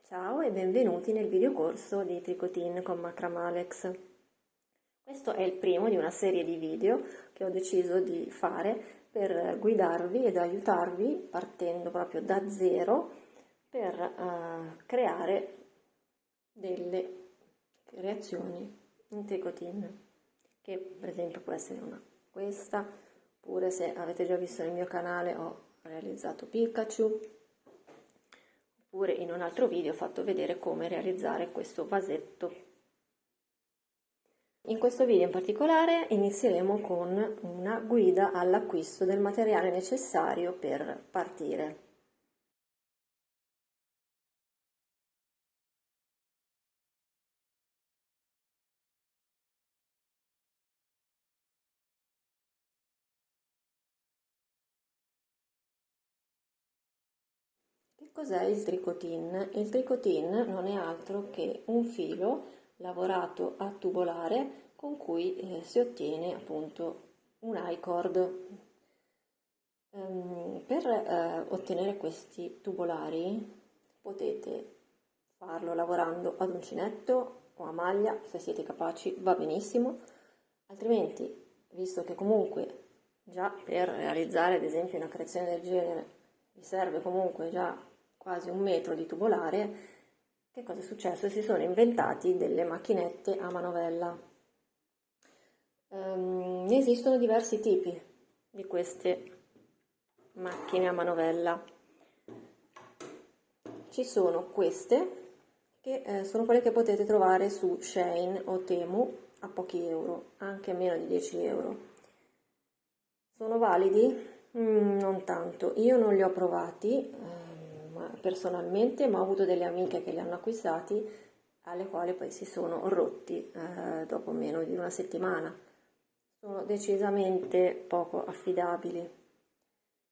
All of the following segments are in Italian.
Ciao e benvenuti nel videocorso di Tricotin con Macramalex. Questo è il primo di una serie di video che ho deciso di fare per guidarvi ed aiutarvi partendo proprio da zero per creare delle creazioni in Tricotin, che per esempio può essere questa, oppure se avete già visto nel mio canale ho realizzato Pikachu, oppure in un altro video ho fatto vedere come realizzare questo vasetto. In questo video in particolare inizieremo con una guida all'acquisto del materiale necessario per partire. Che cos'è il tricotin? Il tricotin non è altro che un filo lavorato a tubolare con cui si ottiene appunto un I-cord. Per ottenere questi tubolari potete farlo lavorando ad uncinetto o a maglia, se siete capaci va benissimo, altrimenti, visto che comunque già per realizzare ad esempio una creazione del genere vi serve comunque già quasi 1 metro di tubolare, che cosa è successo? Si sono inventati delle macchinette a manovella. Ne esistono diversi tipi di queste macchine a manovella. Ci sono queste che sono quelle che potete trovare su Shein o Temu a pochi euro, anche meno di 10 euro. Sono validi? Non tanto, io non li ho provati personalmente, ma ho avuto delle amiche che li hanno acquistati, alle quali poi si sono rotti dopo meno di una settimana. Sono decisamente poco affidabili.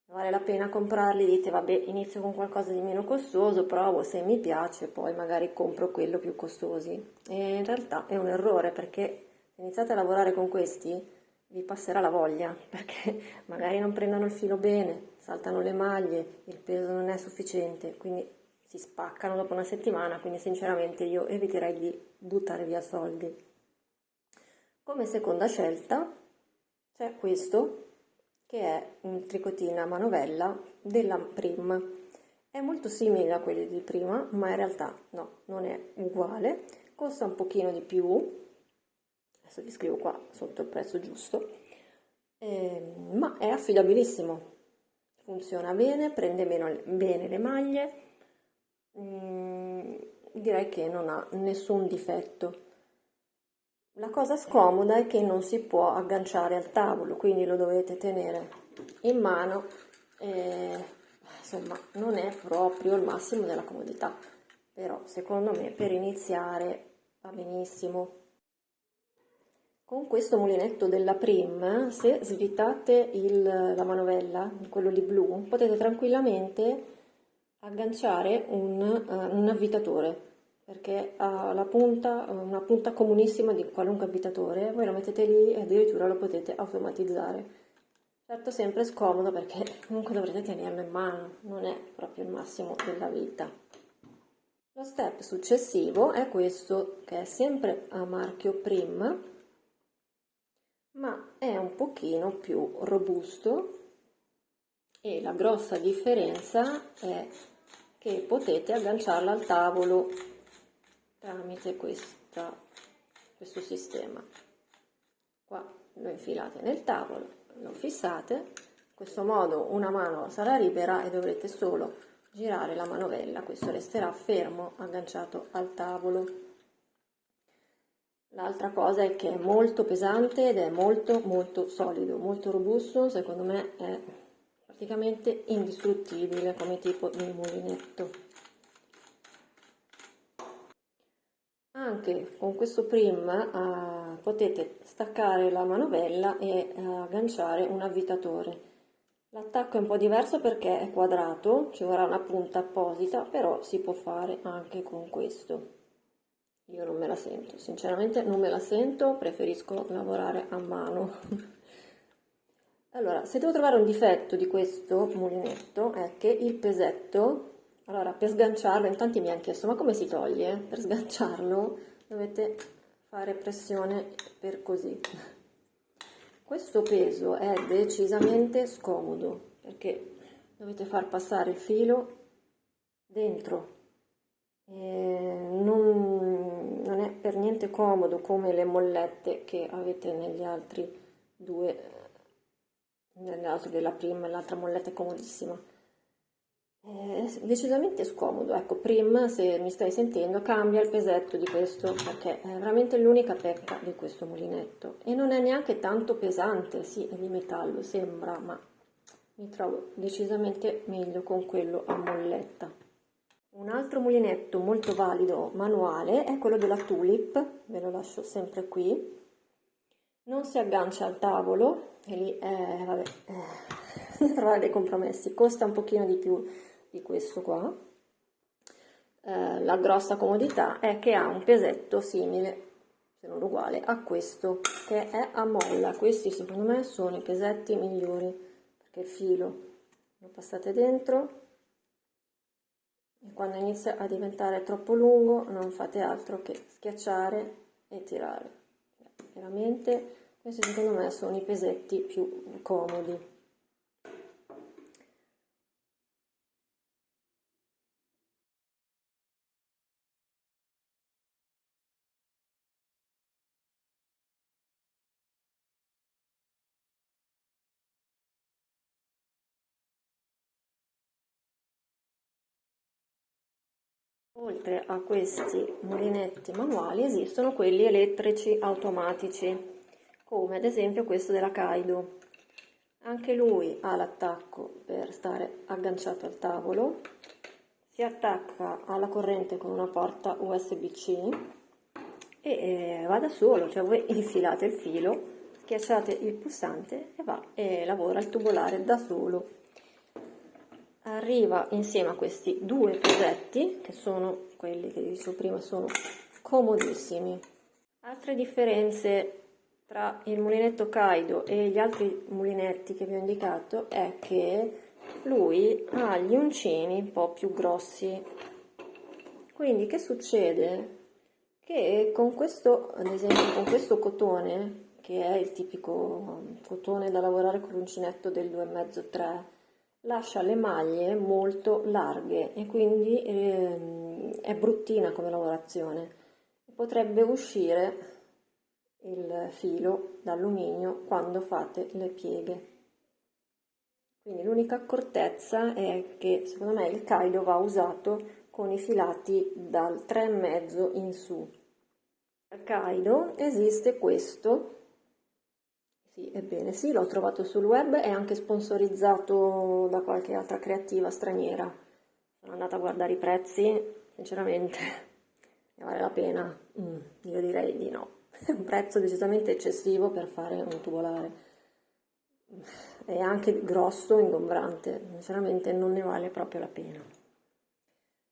Vale la pena comprarli, dite vabbè, inizio con qualcosa di meno costoso, provo, se mi piace poi magari compro quello più costosi. E in realtà è un errore, perché se iniziate a lavorare con questi vi passerà la voglia, perché magari non prendono il filo bene, saltano le maglie, il peso non è sufficiente, quindi si spaccano dopo una settimana, quindi sinceramente io eviterei di buttare via soldi. Come seconda scelta c'è questo, che è un tricotin a manovella della Prim. È molto simile a quelli di prima, ma in realtà no, non è uguale, costa un pochino di più, adesso vi scrivo qua sotto il prezzo giusto, ma è affidabilissimo, funziona bene, prende bene le maglie, direi che non ha nessun difetto. La cosa scomoda è che non si può agganciare al tavolo, quindi lo dovete tenere in mano e insomma non è proprio il massimo della comodità, però secondo me per iniziare va benissimo. Con questo mulinetto della Prim, se svitate la manovella, quello lì blu, potete tranquillamente agganciare un avvitatore, perché ha la punta, una punta comunissima di qualunque avvitatore, voi lo mettete lì e addirittura lo potete automatizzare. Certo, sempre scomodo perché comunque dovrete tenerlo in mano, non è proprio il massimo della vita. Lo step successivo è questo, che è sempre a marchio Prim, ma è un pochino più robusto, e la grossa differenza è che potete agganciarla al tavolo tramite questo sistema. Qua lo infilate nel tavolo, lo fissate, in questo modo una mano sarà libera e dovrete solo girare la manovella, questo resterà fermo agganciato al tavolo. L'altra cosa è che è molto pesante ed è molto solido, molto robusto, secondo me è praticamente indistruttibile come tipo di mulinetto. Anche con questo Prim potete staccare la manovella e agganciare un avvitatore. L'attacco è un po' diverso perché è quadrato, ci vorrà una punta apposita, però si può fare anche con questo. Io non me la sento, sinceramente non me la sento, preferisco lavorare a mano. Allora, se devo trovare un difetto di questo mulinetto è che il pesetto Allora, per sganciarlo, in tanti mi hanno chiesto, ma come si toglie? Per sganciarlo dovete fare pressione per così. Questo peso è decisamente scomodo, perché dovete far passare il filo dentro. Non è per niente comodo come le mollette che avete negli altri due, nell'altro della prima, l'altra molletta è comodissima. È decisamente scomodo. Ecco, Prim, se mi stai sentendo, cambia il pesetto di questo, perché è veramente l'unica pecca di questo mulinetto. E non è neanche tanto pesante, sì, è di metallo, sembra, ma mi trovo decisamente meglio con quello a molletta. Un altro mulinetto molto valido manuale è quello della Tulip, ve lo lascio sempre qui. Non si aggancia al tavolo, e lì, vabbè, trovare dei compromessi, costa un pochino di più di questo qua. La grossa comodità è che ha un pesetto simile, se non uguale, a questo, che è a molla. Questi secondo me sono i pesetti migliori, perché il filo lo passate dentro e quando inizia a diventare troppo lungo non fate altro che schiacciare e tirare. Veramente questi secondo me sono i pesetti più comodi. Oltre a questi mulinetti manuali esistono quelli elettrici automatici, come ad esempio questo della Kaido. Anche lui ha l'attacco per stare agganciato al tavolo, si attacca alla corrente con una porta USB-C e va da solo, cioè voi infilate il filo, schiacciate il pulsante e va e lavora il tubolare da solo. Arriva insieme a questi due pesetti, che sono quelli che vi dicevo prima, sono comodissimi. Altre differenze tra il mulinetto Kaido e gli altri mulinetti che vi ho indicato è che lui ha gli uncini un po' più grossi. Quindi che succede? Che con questo, ad esempio con questo cotone, che è il tipico cotone da lavorare con l'uncinetto del 2,5-3, lascia le maglie molto larghe e quindi è bruttina come lavorazione. Potrebbe uscire il filo d'alluminio quando fate le pieghe. Quindi l'unica accortezza è che secondo me il Kaido va usato con i filati dal 3,5 in su. Al Kaido esiste questo. Sì, ebbene sì, l'ho trovato sul web, è anche sponsorizzato da qualche altra creativa straniera. Sono andata a guardare i prezzi, sinceramente, ne vale la pena? Io direi di no. È un prezzo decisamente eccessivo per fare un tubolare. È anche grosso, ingombrante, sinceramente non ne vale proprio la pena.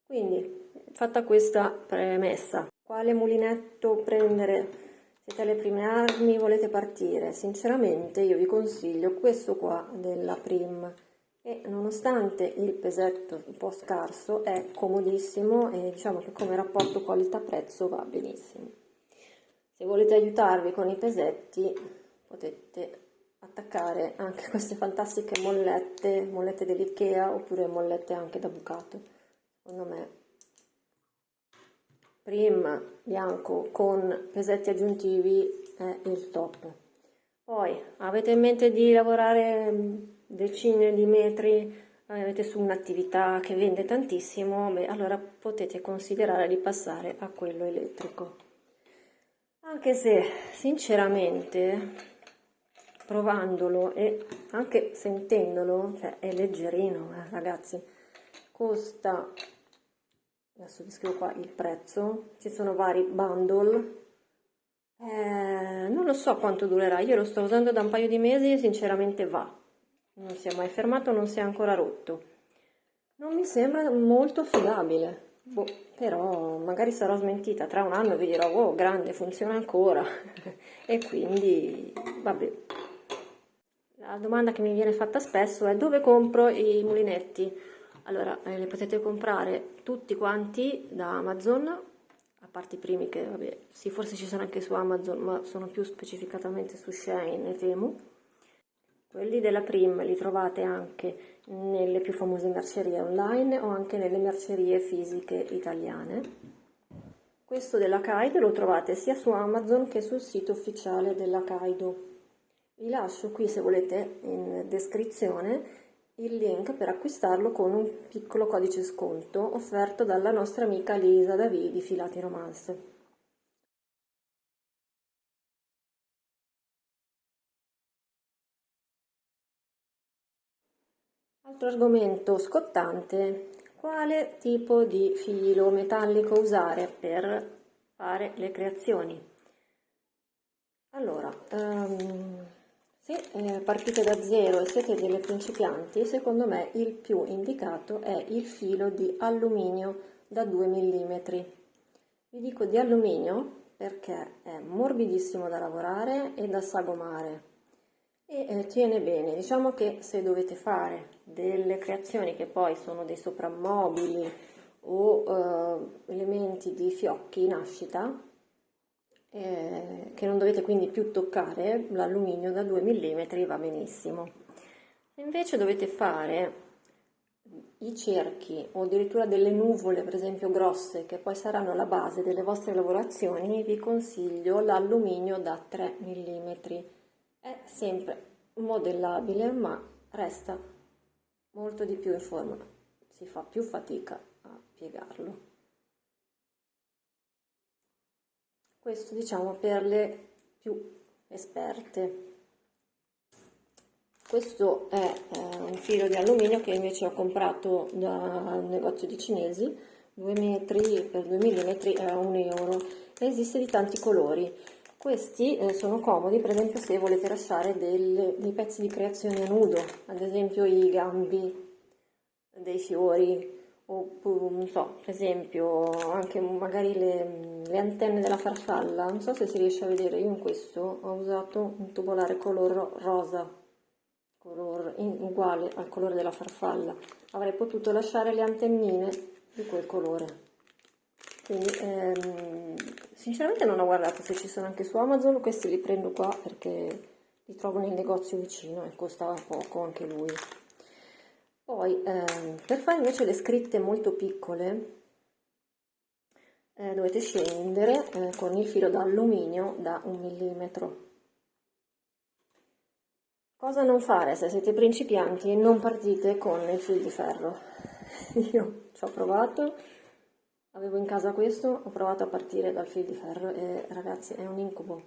Quindi, fatta questa premessa, quale mulinetto prendere? Siete alle prime armi, volete partire? Sinceramente io vi consiglio questo qua della Prim e nonostante il pesetto un po' scarso è comodissimo e diciamo che come rapporto qualità-prezzo va benissimo. Se volete aiutarvi con i pesetti potete attaccare anche queste fantastiche mollette dell'Ikea oppure mollette anche da bucato. Secondo me Prim bianco con pesetti aggiuntivi è il top. Poi avete in mente di lavorare decine di metri, avete su un'attività che vende tantissimo, beh, allora potete considerare di passare a quello elettrico. Anche se sinceramente provandolo e anche sentendolo, cioè è leggerino, ragazzi, costa, adesso vi scrivo qua il prezzo, ci sono vari bundle, non lo so quanto durerà, io lo sto usando da un paio di mesi e sinceramente va, non si è mai fermato, non si è ancora rotto, non mi sembra molto affidabile, però magari sarò smentita, tra un anno vi dirò, oh grande, funziona ancora, e quindi vabbè. La domanda che mi viene fatta spesso è dove compro i mulinetti? Allora, le potete comprare tutti quanti da Amazon, a parte i primi che, vabbè, sì, forse ci sono anche su Amazon, ma sono più specificatamente su Shein e Temu. Quelli della Prim li trovate anche nelle più famose mercerie online o anche nelle mercerie fisiche italiane. Questo della Kaido lo trovate sia su Amazon che sul sito ufficiale della Kaido. Vi lascio qui, se volete, in descrizione il link per acquistarlo con un piccolo codice sconto offerto dalla nostra amica Lisa Davi di Filati Romance. Altro argomento scottante: quale tipo di filo metallico usare per fare le creazioni? Allora, se partite da zero e siete delle principianti, secondo me il più indicato è il filo di alluminio da 2 mm. Vi dico di alluminio perché è morbidissimo da lavorare e da sagomare e tiene bene. Diciamo che se dovete fare delle creazioni che poi sono dei soprammobili o elementi di fiocchi in nascita, che non dovete quindi più toccare, l'alluminio da 2 mm va benissimo. Se invece dovete fare i cerchi o addirittura delle nuvole, per esempio grosse, che poi saranno la base delle vostre lavorazioni, vi consiglio l'alluminio da 3 mm. È sempre modellabile, ma resta molto di più in forma, si fa più fatica a piegarlo. Questo diciamo per le più esperte. Questo è un filo di alluminio che invece ho comprato da un negozio di cinesi, 2 metri per 2 mm a 1 euro, e esiste di tanti colori. Questi sono comodi, per esempio, se volete lasciare dei pezzi di creazione a nudo, ad esempio i gambi dei fiori, o non so, per esempio anche magari le antenne della farfalla. Non so se si riesce a vedere, io in questo ho usato un tubolare color rosa, uguale al colore della farfalla. Avrei potuto lasciare le antennine di quel colore. Quindi sinceramente non ho guardato se ci sono anche su Amazon. Questi li prendo qua perché li trovo nel negozio vicino e costava poco anche lui. Poi per fare invece le scritte molto piccole dovete scendere con il filo d'alluminio da 1 millimetro. Cosa non fare se siete principianti e non partite con il fil di ferro? Io ci ho provato, avevo in casa questo, ho provato a partire dal fil di ferro e ragazzi è un incubo.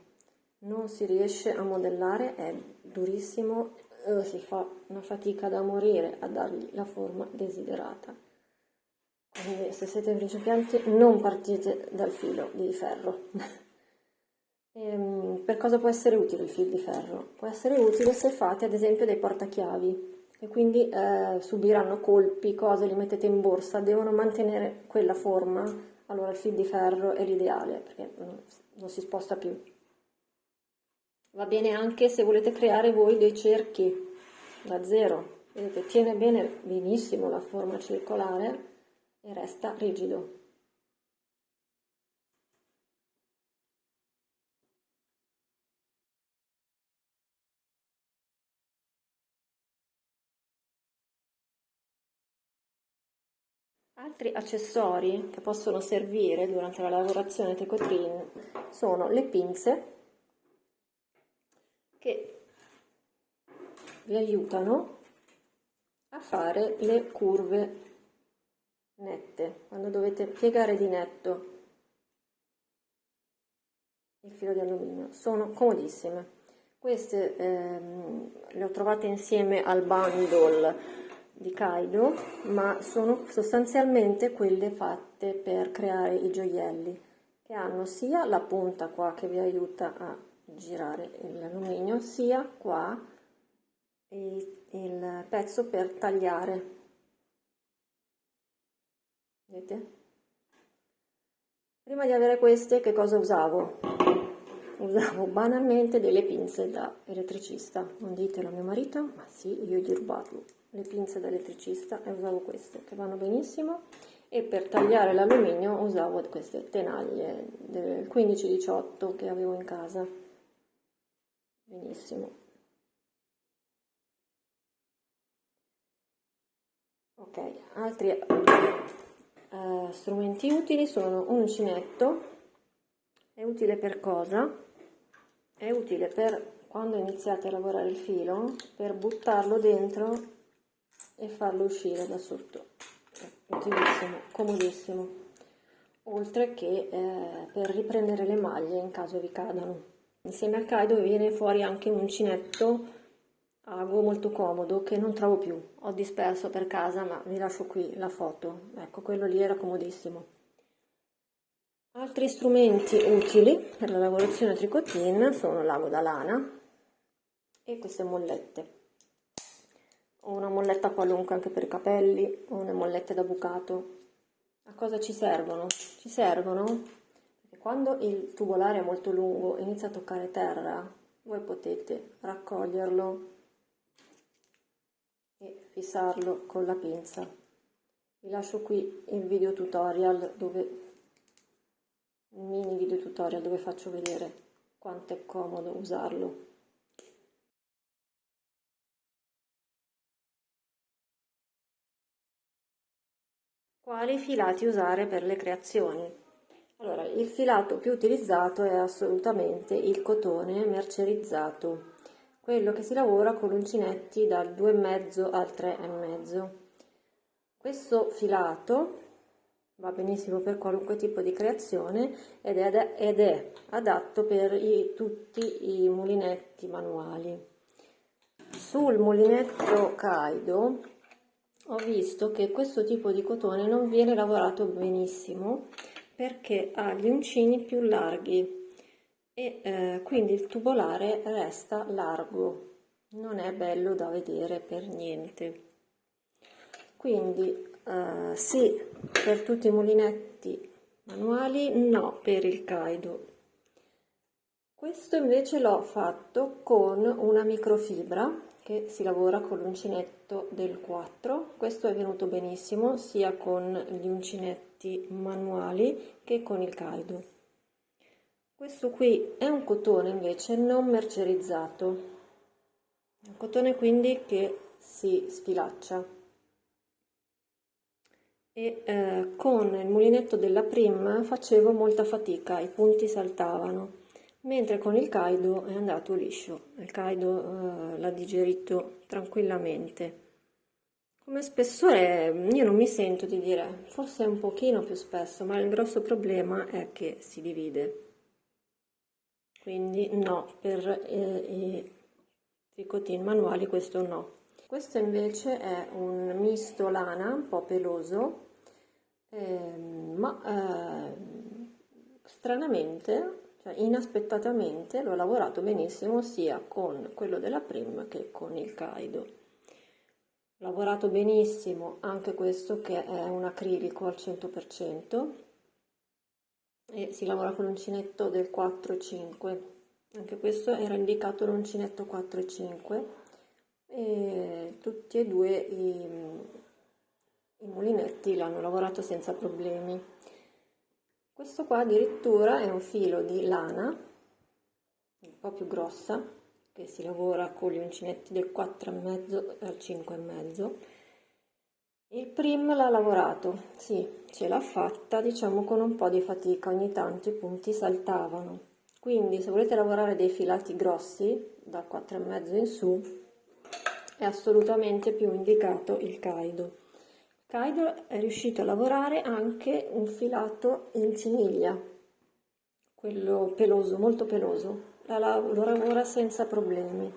Non si riesce a modellare, è durissimo, si fa una fatica da morire a dargli la forma desiderata. Quindi se siete principianti non partite dal filo di ferro. Per cosa può essere utile il fil di ferro? Può essere utile se fate ad esempio dei portachiavi e quindi subiranno colpi, cose, li mettete in borsa, devono mantenere quella forma, allora il fil di ferro è l'ideale perché non si sposta più. Va bene anche se volete creare voi dei cerchi da zero, vedete, tiene bene benissimo la forma circolare e resta rigido. Altri accessori che possono servire durante la lavorazione tricotine sono le pinze che vi aiutano a fare le curve nette, quando dovete piegare di netto il filo di alluminio. Sono comodissime. Queste le ho trovate insieme al bundle di Kaido, ma sono sostanzialmente quelle fatte per creare i gioielli, che hanno sia la punta qua che vi aiuta a girare l'alluminio, sia qua il pezzo per tagliare. Vedete? Prima di avere queste che cosa usavo? usavo banalmente delle pinze da elettricista, non ditelo a mio marito, ma sì, io gli ho rubato le pinze da elettricista e usavo queste che vanno benissimo, e per tagliare l'alluminio usavo queste tenaglie del 15-18 che avevo in casa, benissimo. Ok, altri strumenti utili sono un uncinetto. È utile per cosa? È utile per quando iniziate a lavorare il filo, per buttarlo dentro e farlo uscire da sotto. Utilissimo, comodissimo. Oltre che per riprendere le maglie in caso vi cadano. Insieme al Kaido viene fuori anche un uncinetto ago molto comodo che non trovo più. Ho disperso per casa, ma vi lascio qui la foto. Ecco, quello lì era comodissimo. Altri strumenti utili per la lavorazione tricotin sono l'ago da lana e queste mollette. Ho una molletta qualunque anche per i capelli, o una molletta da bucato. A cosa ci servono? Ci servono perché quando il tubolare è molto lungo e inizia a toccare terra, voi potete raccoglierlo e fissarlo con la pinza. Vi lascio qui il video tutorial un mini video tutorial dove faccio vedere quanto è comodo usarlo. Quali filati usare per le creazioni? Allora, il filato più utilizzato è assolutamente il cotone mercerizzato, quello che si lavora con uncinetti dal 2,5 al 3,5. Questo filato va benissimo per qualunque tipo di creazione ed è adatto per tutti i mulinetti manuali. Sul mulinetto Kaido ho visto che questo tipo di cotone non viene lavorato benissimo perché ha gli uncini più larghi e quindi il tubolare resta largo, non è bello da vedere per niente. Quindi sì per tutti i mulinetti manuali, no per il Kaido. Questo invece l'ho fatto con una microfibra che si lavora con l'uncinetto del 4. Questo è venuto benissimo sia con gli uncinetti manuali che con il Kaido. Questo qui è un cotone invece non mercerizzato, un cotone quindi che si sfilaccia. E con il mulinetto della Prim facevo molta fatica, i punti saltavano, mentre con il Kaido è andato liscio, il Kaido l'ha digerito tranquillamente. Come spessore io non mi sento di dire, forse un pochino più spesso, ma il grosso problema è che si divide. Quindi no, per i tricotin manuali questo no. Questo invece è un misto lana, un po' peloso, ma stranamente, cioè inaspettatamente, l'ho lavorato benissimo sia con quello della Prim che con il Kaido. Lavorato benissimo anche questo che è un acrilico al 100% e si lavora con l'uncinetto del 4,5. Anche questo era indicato l'uncinetto 4,5 e tutti e due i mulinetti l'hanno lavorato senza problemi. Questo qua addirittura è un filo di lana un po' più grossa che si lavora con gli uncinetti del 4,5 al 5,5. Il Prim l'ha lavorato, sì, ce l'ha fatta, diciamo con un po' di fatica, ogni tanto i punti saltavano. Quindi se volete lavorare dei filati grossi, da 4,5 in su, è assolutamente più indicato il Kaido. Kaido è riuscito a lavorare anche un filato in ciniglia, quello peloso, molto peloso, lo lavora senza problemi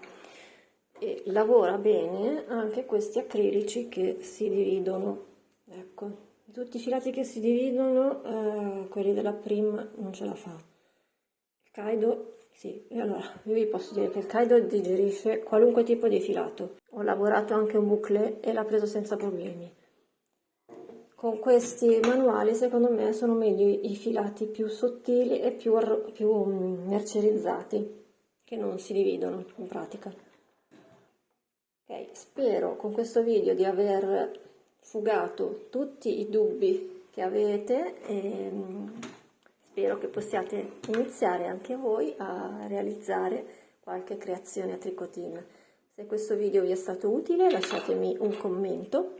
e lavora bene anche questi acrilici che si dividono. Ecco, tutti i filati che si dividono, quelli della Prim non ce la fa. Il Kaido sì, e allora io vi posso dire che il Kaido digerisce qualunque tipo di filato. Ho lavorato anche un bouclé e l'ha preso senza problemi. con questi manuali secondo me sono meglio i filati più sottili e più mercerizzati, che non si dividono in pratica. Ok, spero con questo video di aver fugato tutti i dubbi che avete e spero che possiate iniziare anche voi a realizzare qualche creazione a tricotina. Se questo video vi è stato utile lasciatemi un commento,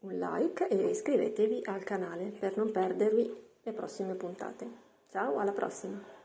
un like e iscrivetevi al canale per non perdervi le prossime puntate. Ciao, alla prossima!